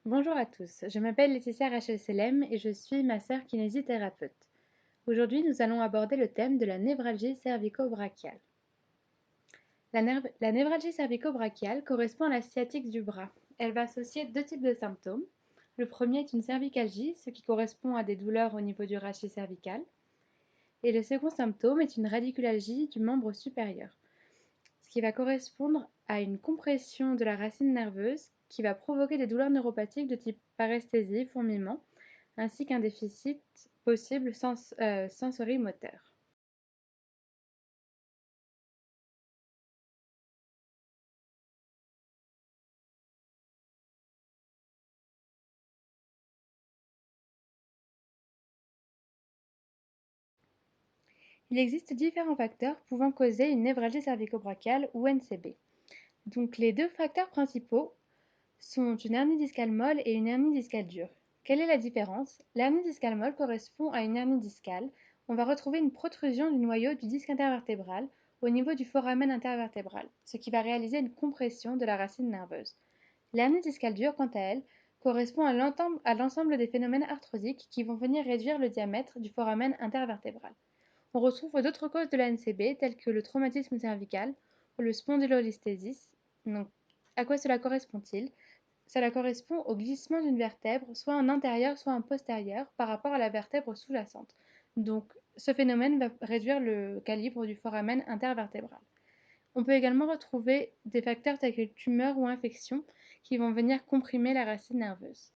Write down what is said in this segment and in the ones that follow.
Bonjour à tous, je m'appelle Laetitia Rachel Selem et je suis masseur kinésithérapeute. Aujourd'hui, nous allons aborder le thème de la névralgie cervico-brachiale. La névralgie cervico-brachiale correspond à la sciatique du bras. Elle va associer deux types de symptômes. Le premier est une cervicalgie, ce qui correspond à des douleurs au niveau du rachis cervical. Et le second symptôme est une radiculalgie du membre supérieur, ce qui va correspondre à une compression de la racine nerveuse qui va provoquer des douleurs neuropathiques de type paresthésie, fourmillement, ainsi qu'un déficit possible sensorimoteur. Il existe différents facteurs pouvant causer une névralgie cervico-brachiale ou NCB. Donc les deux facteurs principaux sont une hernie discale molle et une hernie discale dure. Quelle est la différence? L'hernie discale molle correspond à une hernie discale. On va retrouver une protrusion du noyau du disque intervertébral au niveau du foramen intervertébral, ce qui va réaliser une compression de la racine nerveuse. L'hernie discale dure, quant à elle, correspond à l'ensemble des phénomènes arthrosiques qui vont venir réduire le diamètre du foramen intervertébral. On retrouve d'autres causes de la NCB telles que le traumatisme cervical ou le spondylolisthésis. Donc, à quoi cela correspond-il? Cela correspond au glissement d'une vertèbre, soit en intérieur, soit en postérieur, par rapport à la vertèbre sous-jacente. Donc, ce phénomène va réduire le calibre du foramen intervertébral. On peut également retrouver des facteurs tels que tumeurs ou infections qui vont venir comprimer la racine nerveuse.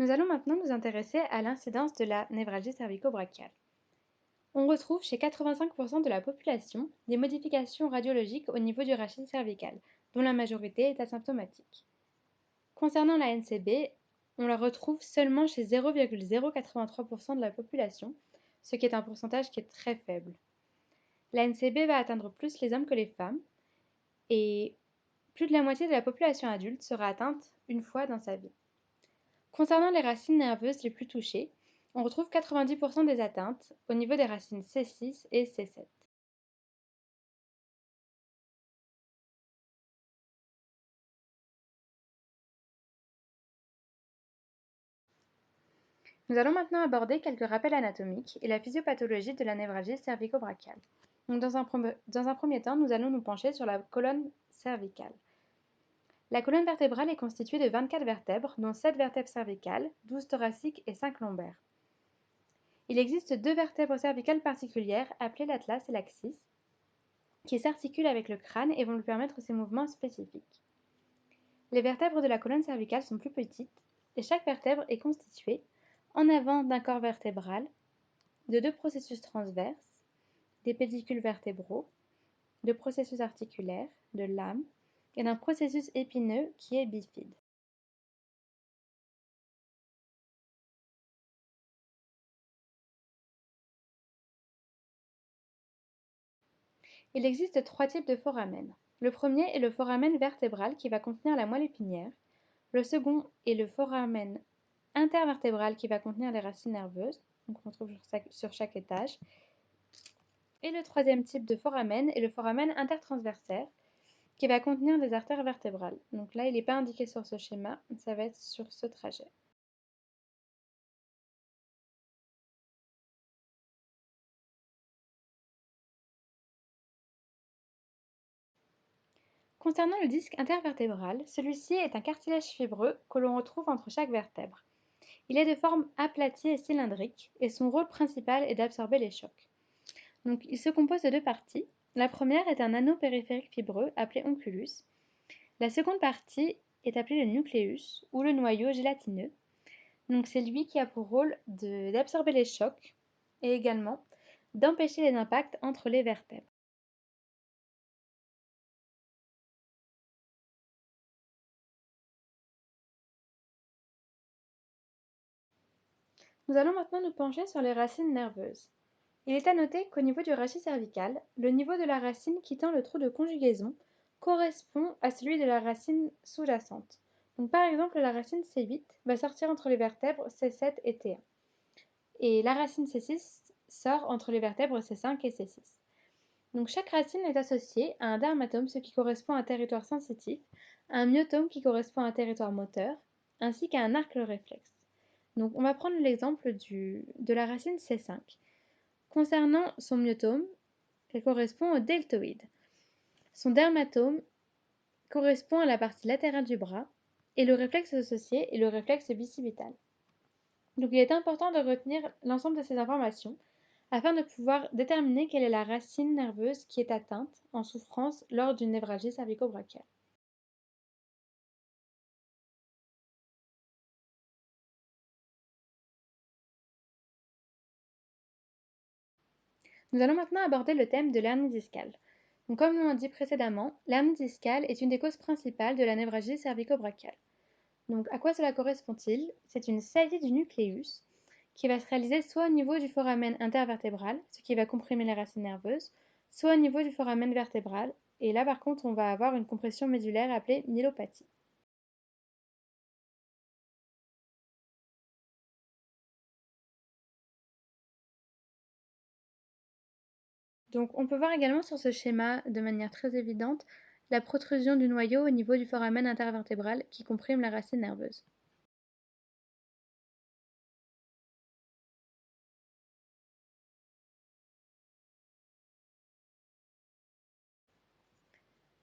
Nous allons maintenant nous intéresser à l'incidence de la névralgie cervico-brachiale. On retrouve chez 85% de la population des modifications radiologiques au niveau du rachis cervical, dont la majorité est asymptomatique. Concernant la NCB, on la retrouve seulement chez 0,083% de la population, ce qui est un pourcentage qui est très faible. La NCB va atteindre plus les hommes que les femmes, et plus de la moitié de la population adulte sera atteinte une fois dans sa vie. Concernant les racines nerveuses les plus touchées, on retrouve 90% des atteintes au niveau des racines C6 et C7. Nous allons maintenant aborder quelques rappels anatomiques et la physiopathologie de la névralgie cervico-brachiale. Donc dans un premier temps, nous allons nous pencher sur la colonne cervicale. La colonne vertébrale est constituée de 24 vertèbres, dont 7 vertèbres cervicales, 12 thoraciques et 5 lombaires. Il existe deux vertèbres cervicales particulières, appelées l'atlas et l'axis, qui s'articulent avec le crâne et vont lui permettre ces mouvements spécifiques. Les vertèbres de la colonne cervicale sont plus petites, et chaque vertèbre est constituée, en avant d'un corps vertébral, de deux processus transverses, des pédicules vertébraux, de processus articulaires, de lames, et d'un processus épineux qui est bifide. Il existe trois types de foramen. Le premier est le foramen vertébral qui va contenir la moelle épinière. Le second est le foramen intervertébral qui va contenir les racines nerveuses, donc on trouve sur chaque étage. Et le troisième type de foramen est le foramen intertransversaire qui va contenir des artères vertébrales. Donc là, il n'est pas indiqué sur ce schéma, ça va être sur ce trajet. Concernant le disque intervertébral, celui-ci est un cartilage fibreux que l'on retrouve entre chaque vertèbre. Il est de forme aplatie et cylindrique et son rôle principal est d'absorber les chocs. Donc, il se compose de deux parties. La première est un anneau périphérique fibreux appelé onculus. La seconde partie est appelée le nucléus ou le noyau gélatineux. Donc, c'est lui qui a pour rôle d'absorber les chocs et également d'empêcher les impacts entre les vertèbres. Nous allons maintenant nous pencher sur les racines nerveuses. Il est à noter qu'au niveau du rachis cervical, le niveau de la racine quittant le trou de conjugaison correspond à celui de la racine sous-jacente. Donc par exemple, la racine C8 va sortir entre les vertèbres C7 et T1. Et la racine C6 sort entre les vertèbres C5 et C6. Donc chaque racine est associée à un dermatome, ce qui correspond à un territoire sensitif, à un myotome qui correspond à un territoire moteur, ainsi qu'à un arc réflexe. Donc on va prendre l'exemple de la racine C5. Concernant son myotome, elle correspond au deltoïde. Son dermatome correspond à la partie latérale du bras et le réflexe associé est le réflexe bicipital. Donc il est important de retenir l'ensemble de ces informations afin de pouvoir déterminer quelle est la racine nerveuse qui est atteinte en souffrance lors d'une névralgie cervico-brachiale. Nous allons maintenant aborder le thème de l'hernie discale. Donc, comme nous l'avons dit précédemment, l'hernie discale est une des causes principales de la névralgie cervico-brachiale. Donc, à quoi cela correspond-il? C'est une saillie du nucléus qui va se réaliser soit au niveau du foramen intervertébral, ce qui va comprimer les racines nerveuses, soit au niveau du foramen vertébral, et là par contre on va avoir une compression médulaire appelée myélopathie. Donc on peut voir également sur ce schéma de manière très évidente la protrusion du noyau au niveau du foramen intervertébral qui comprime la racine nerveuse.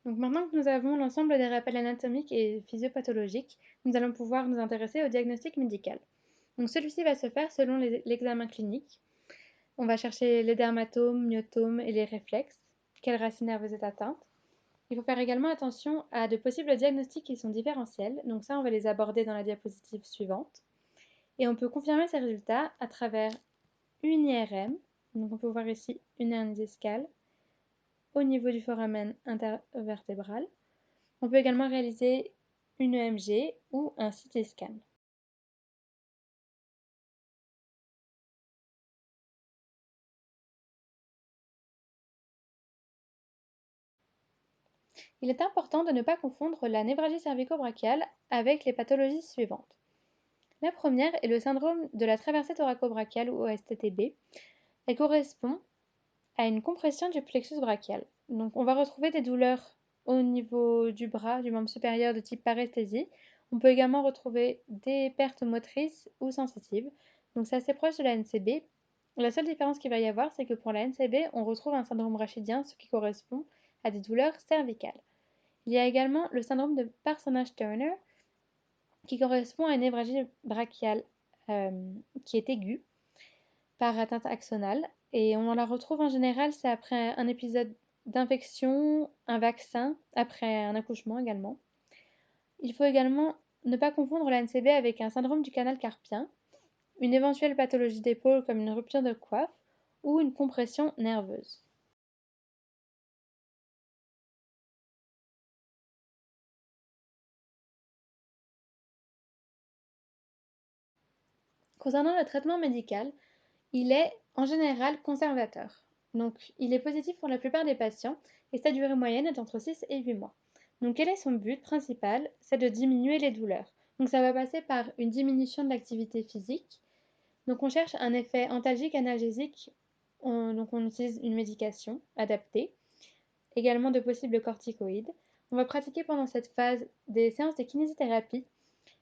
Donc maintenant que nous avons l'ensemble des rappels anatomiques et physiopathologiques, nous allons pouvoir nous intéresser au diagnostic médical. Donc celui-ci va se faire selon l'examen clinique. On va chercher les dermatomes, myotomes et les réflexes, quelle racine nerveuse est atteinte. Il faut faire également attention à de possibles diagnostics qui sont différentiels, donc ça on va les aborder dans la diapositive suivante. Et on peut confirmer ces résultats à travers une IRM, donc on peut voir ici une hernie discale au niveau du foramen intervertébral. On peut également réaliser une EMG ou un CT scan. Il est important de ne pas confondre la névralgie cervico-brachiale avec les pathologies suivantes. La première est le syndrome de la traversée thoraco-brachiale ou STTB. Elle correspond à une compression du plexus brachial. Donc on va retrouver des douleurs au niveau du bras, du membre supérieur de type paresthésie. On peut également retrouver des pertes motrices ou sensitives. Donc c'est assez proche de la NCB. La seule différence qu'il va y avoir, c'est que pour la NCB, on retrouve un syndrome rachidien, ce qui correspond à des douleurs cervicales. Il y a également le syndrome de Parsonage-Turner, qui correspond à une névralgie brachiale qui est aiguë par atteinte axonale. Et on la retrouve en général, c'est après un épisode d'infection, un vaccin, après un accouchement également. Il faut également ne pas confondre la NCB avec un syndrome du canal carpien, une éventuelle pathologie d'épaule comme une rupture de coiffe ou une compression nerveuse. Concernant le traitement médical, il est en général conservateur. Donc il est positif pour la plupart des patients et sa durée moyenne est entre 6 et 8 mois. Donc quel est son but principal? C'est de diminuer les douleurs. Donc ça va passer par une diminution de l'activité physique. Donc on cherche un effet antalgique analgésique. Donc on utilise une médication adaptée. Également de possibles corticoïdes. On va pratiquer pendant cette phase des séances de kinésithérapie.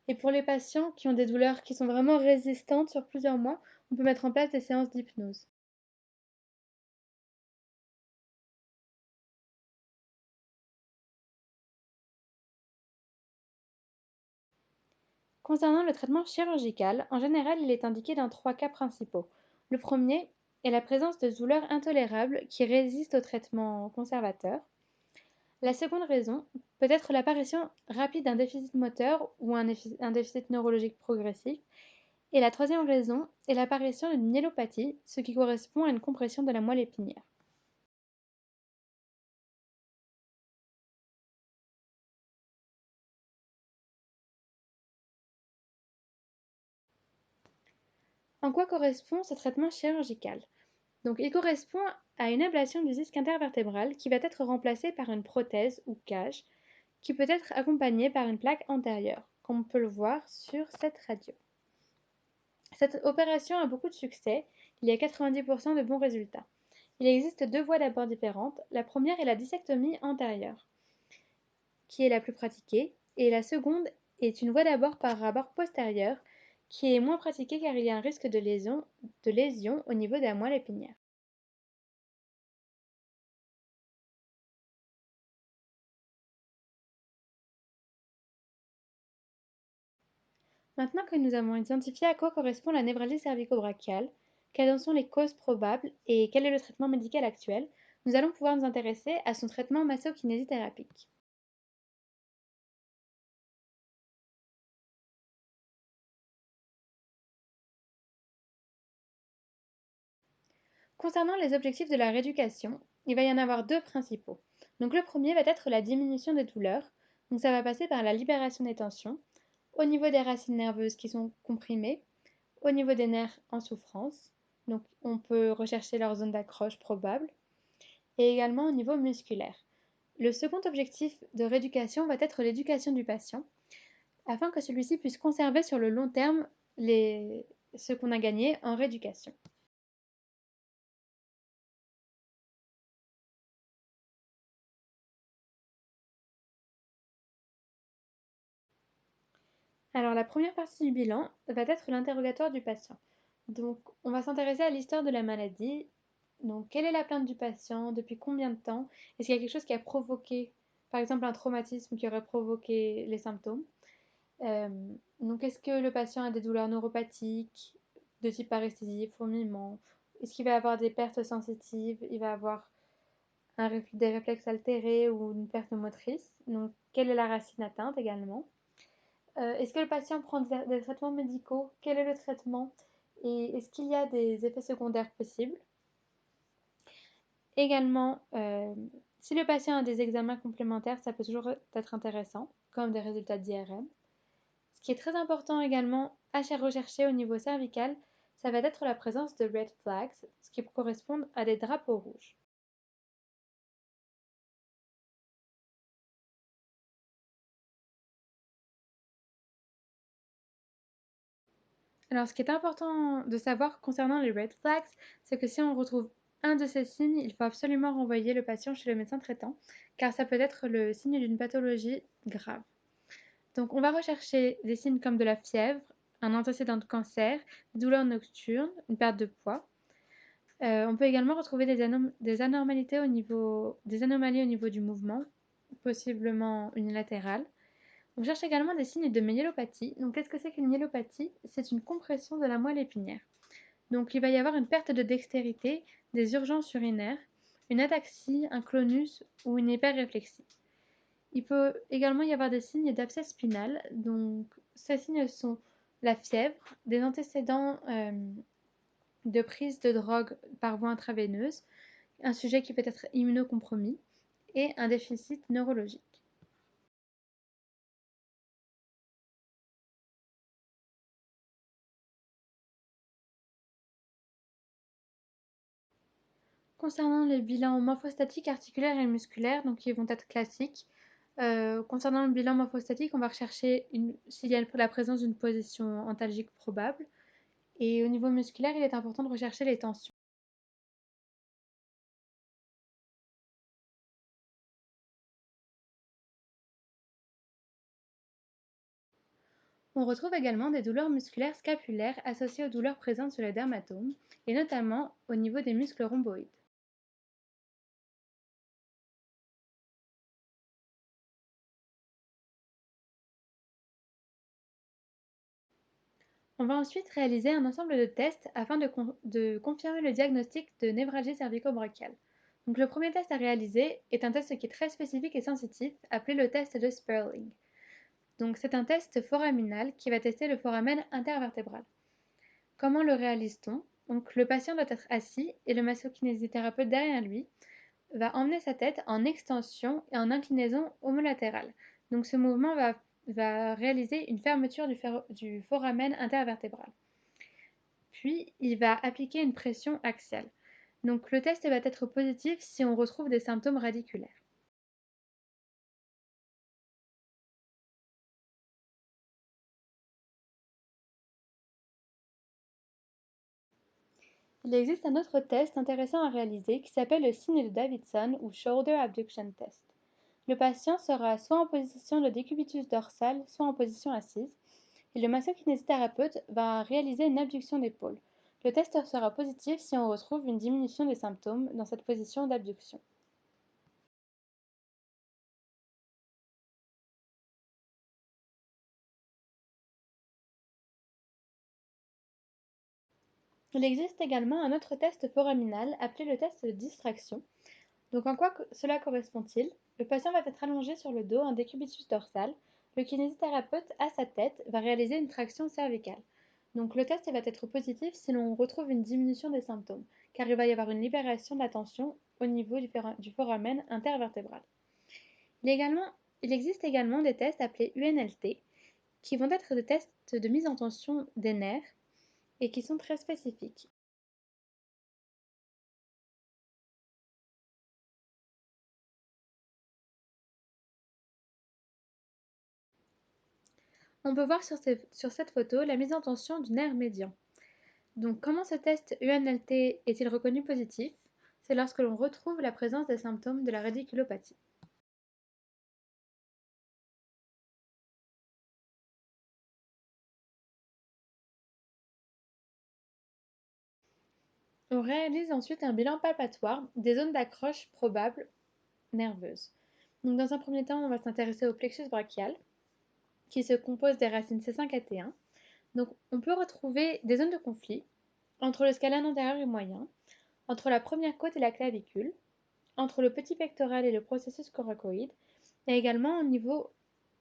Et pour les patients qui ont des douleurs qui sont vraiment résistantes sur plusieurs mois, on peut mettre en place des séances d'hypnose. Concernant le traitement chirurgical, en général, il est indiqué dans trois cas principaux. Le premier est la présence de douleurs intolérables qui résistent au traitement conservateur. La seconde raison peut être l'apparition rapide d'un déficit moteur ou un déficit neurologique progressif. Et la troisième raison est l'apparition d'une myélopathie, ce qui correspond à une compression de la moelle épinière. En quoi correspond ce traitement chirurgical? Donc, il correspond à une ablation du disque intervertébral qui va être remplacée par une prothèse ou cage qui peut être accompagnée par une plaque antérieure, comme on peut le voir sur cette radio. Cette opération a beaucoup de succès, il y a 90% de bons résultats. Il existe deux voies d'abord différentes. La première est la dissectomie antérieure, qui est la plus pratiquée, et la seconde est une voie d'abord par abord postérieur, qui est moins pratiquée car il y a un risque de lésion au niveau de la moelle épinière. Maintenant que nous avons identifié à quoi correspond la névralgie cervico-brachiale, quelles en sont les causes probables et quel est le traitement médical actuel, nous allons pouvoir nous intéresser à son traitement masso-kinésithérapique. Concernant les objectifs de la rééducation, il va y en avoir deux principaux. Donc le premier va être la diminution des douleurs. Donc ça va passer par la libération des tensions au niveau des racines nerveuses qui sont comprimées, au niveau des nerfs en souffrance. Donc on peut rechercher leur zone d'accroche probable et également au niveau musculaire. Le second objectif de rééducation va être l'éducation du patient afin que celui-ci puisse conserver sur le long terme ce qu'on a gagné en rééducation. Alors, la première partie du bilan va être l'interrogatoire du patient. Donc, on va s'intéresser à l'histoire de la maladie. Donc, quelle est la plainte du patient? Depuis combien de temps? Est-ce qu'il y a quelque chose qui a provoqué, par exemple, un traumatisme qui aurait provoqué les symptômes? Euh, donc, est-ce que le patient a des douleurs neuropathiques de type paresthésie, fourmillement? Est-ce qu'il va avoir des pertes sensitives? Il va avoir des réflexes altérés ou une perte motrice? Donc, quelle est la racine atteinte également? Est-ce que le patient prend des traitements médicaux? Quel est le traitement? Et est-ce qu'il y a des effets secondaires possibles? Également, si le patient a des examens complémentaires, ça peut toujours être intéressant, comme des résultats d'IRM. Ce qui est très important également à rechercher au niveau cervical, ça va être la présence de red flags, ce qui correspond à des drapeaux rouges. Alors, ce qui est important de savoir concernant les red flags, c'est que si on retrouve un de ces signes, il faut absolument renvoyer le patient chez le médecin traitant, car ça peut être le signe d'une pathologie grave. Donc, on va rechercher des signes comme de la fièvre, un antécédent de cancer, des douleurs nocturnes, une perte de poids. On peut également retrouver des anomalies au niveau du mouvement, possiblement unilatérales. On cherche également des signes de myélopathie. Donc, qu'est-ce que c'est qu'une myélopathie? C'est une compression de la moelle épinière. Donc, il va y avoir une perte de dextérité, des urgences urinaires, une ataxie, un clonus ou une hyperréflexie. Il peut également y avoir des signes d'abcès spinal. Donc, ces signes sont la fièvre, des antécédents de prise de drogue par voie intraveineuse, un sujet qui peut être immunocompromis et un déficit neurologique. Concernant les bilans morphostatiques articulaires et musculaires, donc ils vont être classiques. Concernant le bilan morphostatique, on va rechercher s'il y a la présence d'une position antalgique probable. Et au niveau musculaire, il est important de rechercher les tensions. On retrouve également des douleurs musculaires scapulaires associées aux douleurs présentes sur le dermatome, et notamment au niveau des muscles rhomboïdes. On va ensuite réaliser un ensemble de tests afin de confirmer le diagnostic de névralgie cervico-brachiale. Donc le premier test à réaliser est un test qui est très spécifique et sensitif, appelé le test de Sperling. Donc c'est un test foraminal qui va tester le foramen intervertébral. Comment le réalise-t-on? Donc le patient doit être assis et le masso-kinésithérapeute derrière lui va emmener sa tête en extension et en inclinaison homolatérale. Donc ce mouvement va réaliser une fermeture du foramen intervertébral. Puis il va appliquer une pression axiale. Donc le test va être positif si on retrouve des symptômes radiculaires. Il existe un autre test intéressant à réaliser qui s'appelle le signe de Davidson ou Shoulder Abduction Test. Le patient sera soit en position de décubitus dorsal, soit en position assise, et le masso-kinésithérapeute va réaliser une abduction d'épaule. Le test sera positif si on retrouve une diminution des symptômes dans cette position d'abduction. Il existe également un autre test foraminal appelé le test de distraction. Donc en quoi cela correspond-il? Le patient va être allongé sur le dos en décubitus dorsal. Le kinésithérapeute, à sa tête, va réaliser une traction cervicale. Donc le test va être positif si l'on retrouve une diminution des symptômes, car il va y avoir une libération de la tension au niveau du foramen intervertébral. Il existe également des tests appelés UNLT, qui vont être des tests de mise en tension des nerfs et qui sont très spécifiques. On peut voir sur cette photo la mise en tension du nerf médian. Donc comment ce test UNLT est-il reconnu positif? C'est lorsque l'on retrouve la présence des symptômes de la radiculopathie. On réalise ensuite un bilan palpatoire des zones d'accroche probables nerveuses. Donc dans un premier temps, on va s'intéresser au plexus brachial, qui se compose des racines C5 et T1. Donc on peut retrouver des zones de conflit entre le scalène antérieur et moyen, entre la première côte et la clavicule, entre le petit pectoral et le processus coracoïde, et également au niveau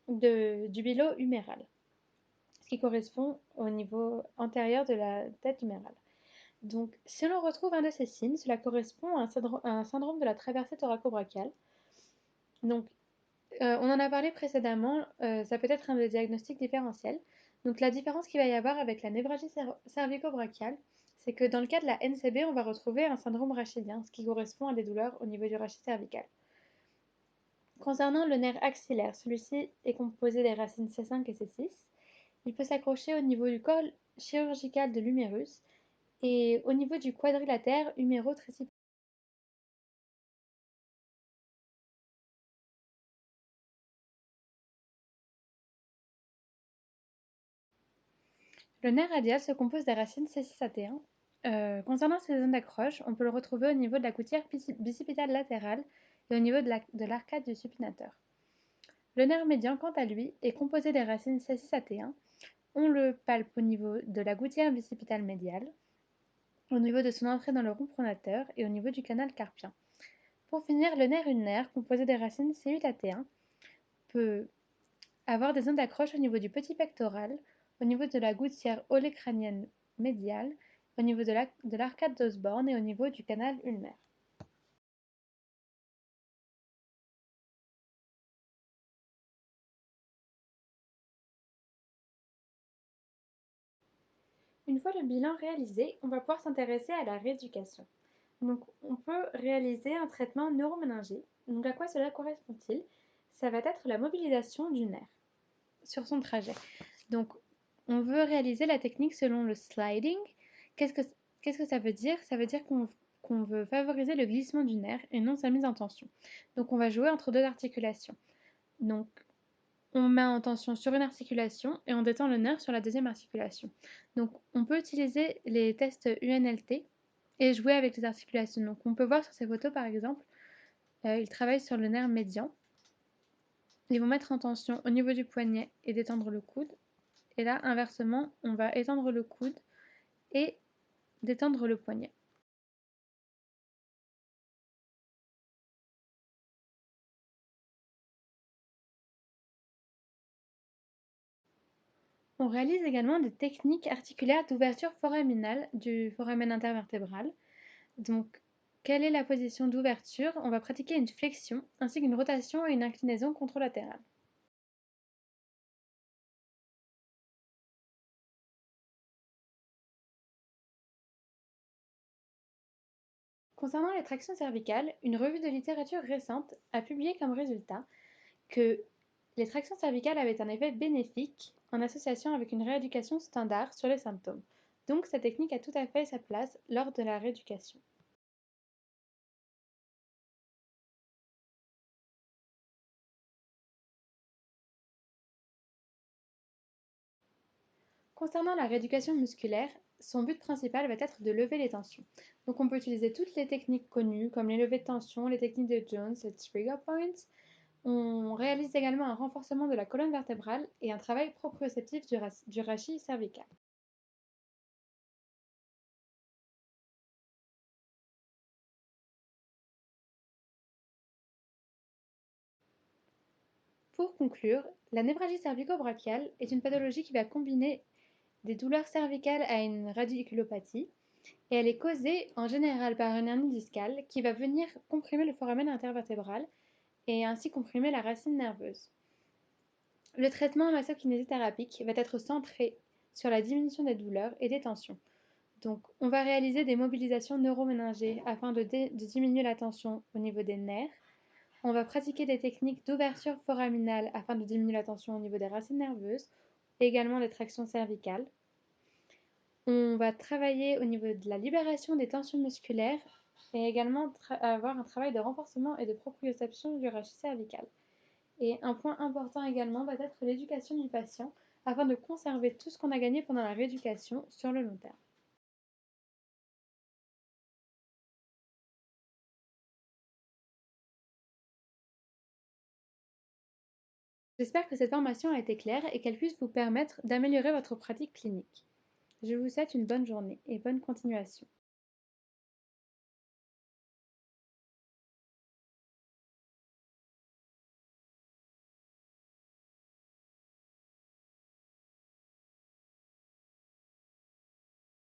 du bilot huméral, ce qui correspond au niveau antérieur de la tête humérale. Donc, si l'on retrouve un de ces signes, cela correspond à un syndrome de la traversée thoraco-brachiale. Donc, on en a parlé précédemment, ça peut être un des diagnostics différentiels. Donc, la différence qu'il va y avoir avec la névralgie cervico-brachiale, c'est que dans le cas de la NCB, on va retrouver un syndrome rachidien, ce qui correspond à des douleurs au niveau du rachis cervical. Concernant le nerf axillaire, celui-ci est composé des racines C5 et C6. Il peut s'accrocher au niveau du col chirurgical de l'humérus et au niveau du quadrilatère huméro-tricipitaire. Le nerf radial se compose des racines C6 à T1. Concernant ces zones d'accroche, on peut le retrouver au niveau de la gouttière bicipitale latérale et au niveau de l'arcade du supinateur. Le nerf médian, quant à lui, est composé des racines C6 à T1. On le palpe au niveau de la gouttière bicipitale médiale, au niveau de son entrée dans le rond pronateur et au niveau du canal carpien. Pour finir, le nerf ulnaire, composé des racines C8 à T1, peut avoir des zones d'accroche au niveau du petit pectoral, au niveau de la gouttière olécrânienne médiale, au niveau de l'arcade d'Osborne et au niveau du canal ulnaire. Une fois le bilan réalisé, on va pouvoir s'intéresser à la rééducation. Donc, on peut réaliser un traitement neuroméningé. Donc, à quoi cela correspond-il? Ça va être la mobilisation du nerf sur son trajet. Donc, on veut réaliser la technique selon le sliding. Qu'est-ce que, qu'est-ce que ça veut dire? Ça veut dire qu'on veut favoriser le glissement du nerf et non sa mise en tension. Donc, on va jouer entre deux articulations. Donc, on met en tension sur une articulation et on détend le nerf sur la deuxième articulation. Donc, on peut utiliser les tests UNLT et jouer avec les articulations. Donc, on peut voir sur ces photos, par exemple, ils travaillent sur le nerf médian. Ils vont mettre en tension au niveau du poignet et détendre le coude. Et là, inversement, on va étendre le coude et détendre le poignet. On réalise également des techniques articulaires d'ouverture foraminale du foramen intervertébral. Donc, quelle est la position d'ouverture? On va pratiquer une flexion ainsi qu'une rotation et une inclinaison contralatérale. Concernant les tractions cervicales, une revue de littérature récente a publié comme résultat que les tractions cervicales avaient un effet bénéfique en association avec une rééducation standard sur les symptômes. Donc cette technique a tout à fait sa place lors de la rééducation. Concernant la rééducation musculaire, son but principal va être de lever les tensions. Donc on peut utiliser toutes les techniques connues comme les levées de tension, les techniques de Jones, les trigger points. On réalise également un renforcement de la colonne vertébrale et un travail proprioceptif du rachis cervical. Pour conclure, la névralgie cervico-brachiale est une pathologie qui va combiner des douleurs cervicales à une radiculopathie et elle est causée en général par une hernie discale qui va venir comprimer le foramen intervertébral et ainsi comprimer la racine nerveuse. Le traitement masso-kinésithérapique va être centré sur la diminution des douleurs et des tensions. Donc, on va réaliser des mobilisations neuroméningées afin de diminuer la tension au niveau des nerfs. On va pratiquer des techniques d'ouverture foraminale afin de diminuer la tension au niveau des racines nerveuses, et également des tractions cervicales. On va travailler au niveau de la libération des tensions musculaires et également avoir un travail de renforcement et de proprioception du rachis cervical. Et un point important également va être l'éducation du patient afin de conserver tout ce qu'on a gagné pendant la rééducation sur le long terme. J'espère que cette formation a été claire et qu'elle puisse vous permettre d'améliorer votre pratique clinique. Je vous souhaite une bonne journée et bonne continuation.